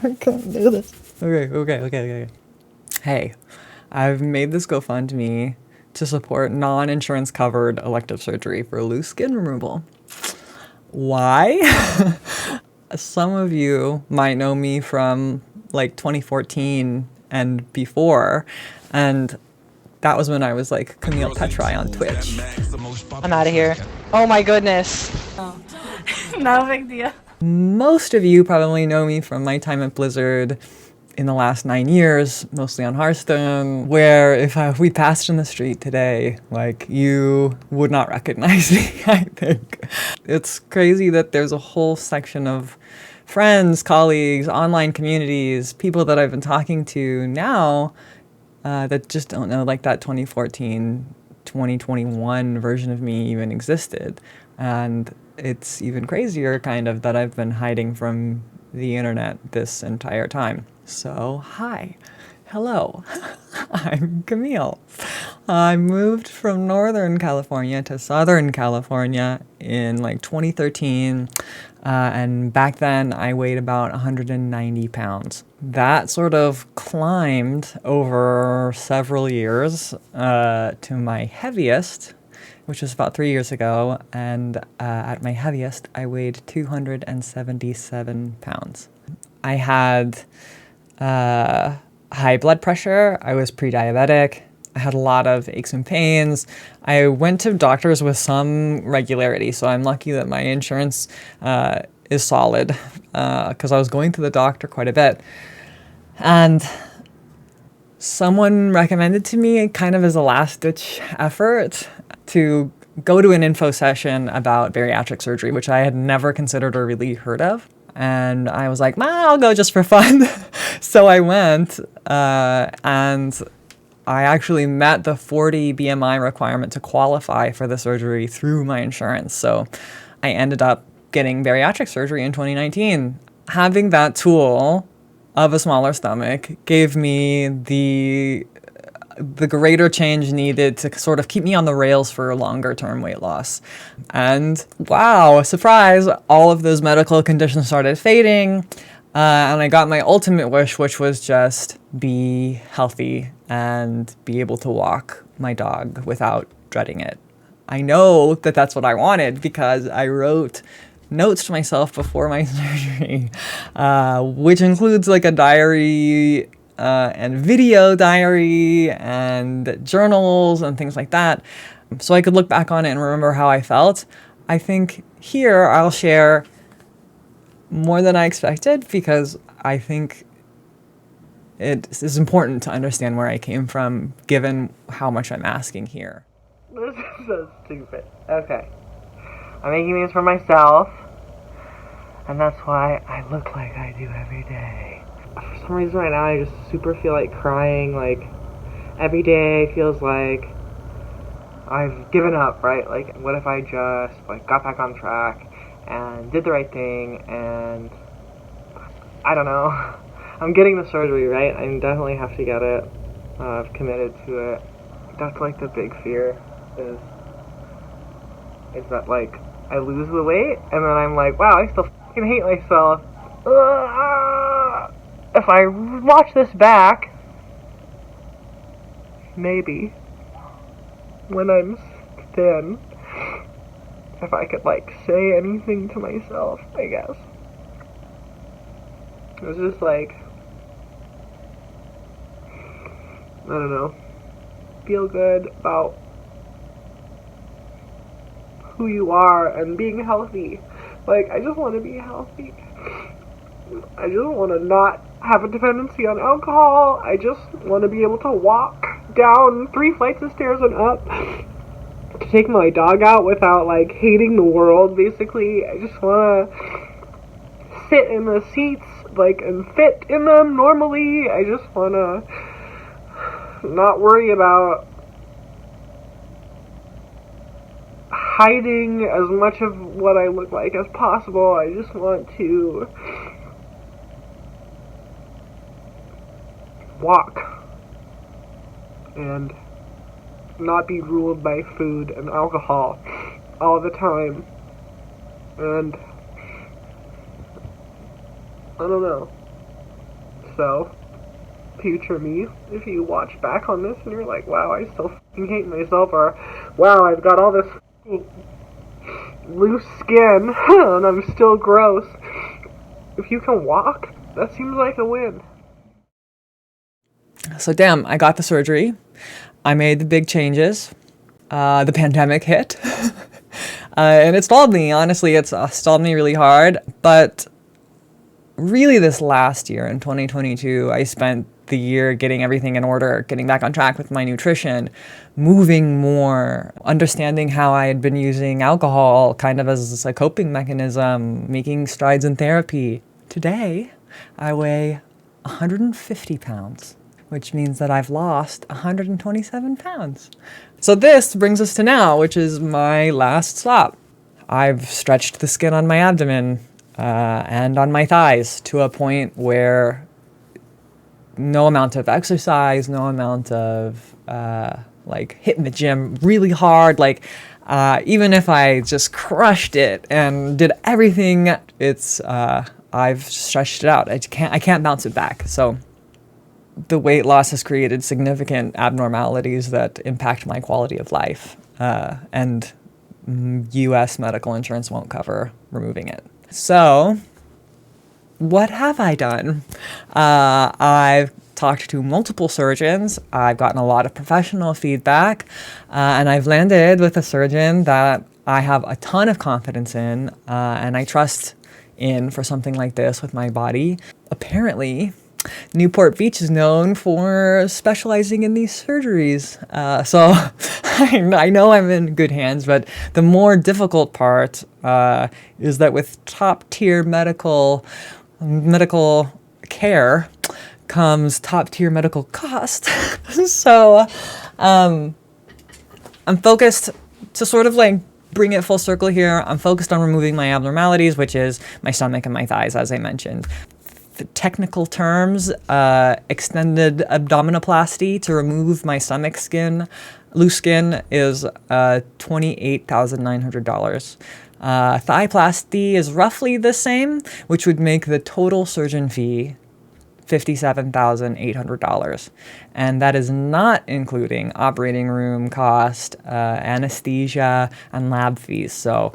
I can't do this. Okay. Hey, I've made this GoFundMe to support non-insurance covered elective surgery for loose skin removal. Why? Some of you might know me from like 2014 and before, and that was when I was like Camille Petri on Twitch. I'm out of here. Oh my goodness. No big deal. Most of you probably know me from my time at Blizzard in the last 9 years, mostly on Hearthstone, where if we passed in the street today, like, you would not recognize me, I think. It's crazy that there's a whole section of friends, colleagues, online communities, people that I've been talking to now that just don't know like that 2014, 2021 version of me even existed. And it's even crazier kind of that I've been hiding from the internet this entire time. So, hi. Hello. I'm Camille. I moved from Northern California to Southern California in like 2013. And back then I weighed about 190 pounds. That sort of climbed over several years to my heaviest, which was about 3 years ago. And at my heaviest, I weighed 277 pounds. I had high blood pressure. I was pre-diabetic. I had a lot of aches and pains. I went to doctors with some regularity, so I'm lucky that my insurance is solid because I was going to the doctor quite a bit. And someone recommended to me, kind of as a last-ditch effort, to go to an info session about bariatric surgery, which I had never considered or really heard of. And I was like, I'll go just for fun. So I went, and I actually met the 40 BMI requirement to qualify for the surgery through my insurance. So I ended up getting bariatric surgery in 2019. Having that tool of a smaller stomach gave me the greater change needed to sort of keep me on the rails for longer term weight loss. And wow, surprise, all of those medical conditions started fading. And I got my ultimate wish, which was just be healthy and be able to walk my dog without dreading it. I know that that's what I wanted because I wrote notes to myself before my surgery, which includes like a diary and video diary and journals and things like that, so I could look back on it and remember how I felt. I think here I'll share more than I expected because I think it is important to understand where I came from, given how much I'm asking here. This is so stupid. Okay. I'm making these for myself, and that's why I look like I do every day. For some reason right now I just super feel like crying. Like, every day feels like I've given up, right? Like, what if I just like got back on track and did the right thing, and I don't know. I'm getting the surgery, right? I definitely have to get it. I've committed to it. That's like the big fear is that like I lose the weight and then I'm like, wow, I still fucking hate myself. If I watch this back, maybe when I'm thin, if I could like say anything to myself, I guess. It was just like, I don't know, feel good about who you are and being healthy. Like, I just want to be healthy. I just want to not have a dependency on alcohol. I just want to be able to walk down 3 flights of stairs and up, to take my dog out without like hating the world, basically. I just want to sit in the seats like and fit in them normally. I just want to not worry about hiding as much of what I look like as possible. I just want to walk and not be ruled by food and alcohol all the time. And I don't know. So, future me, if you watch back on this and you're like, wow, I still fucking hate myself, or wow, I've got all this loose skin and I'm still gross. If you can walk, that seems like a win. So damn, I got the surgery. I made the big changes. The pandemic hit. And it stalled me. Honestly, it's stalled me really hard. But really this last year in 2022, I spent the year getting everything in order, getting back on track with my nutrition, moving more, understanding how I had been using alcohol kind of as a coping mechanism, making strides in therapy. Today, I weigh 150 pounds, which means that I've lost 127 pounds. So this brings us to now, which is my last stop. I've stretched the skin on my abdomen and on my thighs to a point where no amount of exercise, no amount of like hitting the gym really hard, like even if I just crushed it and did everything, it's I've stretched it out. I can't bounce it back. So the weight loss has created significant abnormalities that impact my quality of life, and U.S. medical insurance won't cover removing it. So what have I done? I've talked to multiple surgeons. I've gotten a lot of professional feedback, and I've landed with a surgeon that I have a ton of confidence in, and I trust in for something like this with my body. Apparently, Newport Beach is known for specializing in these surgeries. So I know I'm in good hands, but the more difficult part is that with top-tier medical care comes top-tier medical cost. So I'm focused to sort of like bring it full circle here. I'm focused on removing my abnormalities, which is my stomach and my thighs, as I mentioned. The technical terms, extended abdominoplasty to remove my stomach skin, loose skin, is $28,900. Thigh-plasty is roughly the same, which would make the total surgeon fee $57,800. And that is not including operating room cost, anesthesia, and lab fees. So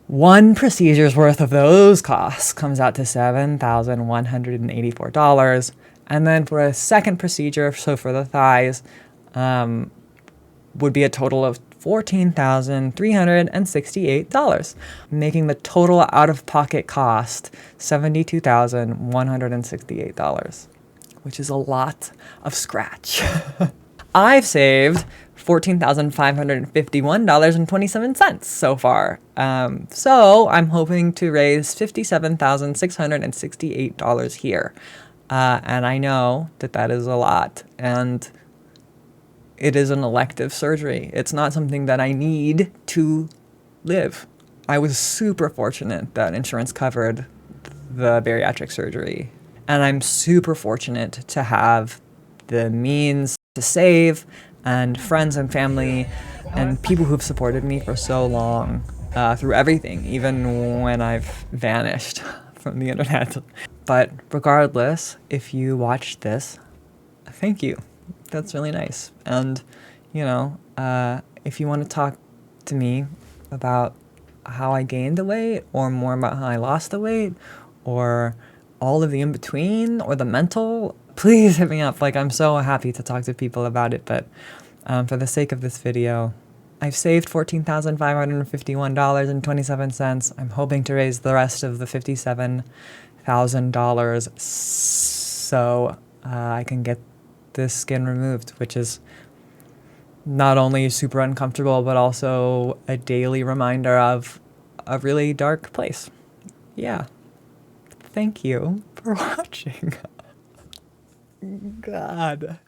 one procedure's worth of those costs comes out to $7,184. And then for a second procedure, so for the thighs, would be a total of $14,368, making the total out-of-pocket cost $72,168, which is a lot of scratch. I've saved $14,551.27 so far. So I'm hoping to raise $57,668 here. And I know that that is a lot. And it is an elective surgery. It's not something that I need to live. I was super fortunate that insurance covered the bariatric surgery. And I'm super fortunate to have the means to save, and friends and family and people who've supported me for so long through everything, even when I've vanished from the internet. But regardless, if you watched this, thank you. That's really nice. And, you know, if you want to talk to me about how I gained the weight, or more about how I lost the weight, or all of the in-between, or the mental, please hit me up. Like, I'm so happy to talk to people about it. But for the sake of this video, I've saved $14,551.27. I'm hoping to raise the rest of the $57,000 so I can get this skin removed, which is not only super uncomfortable, but also a daily reminder of a really dark place. Yeah. Thank you for watching. God.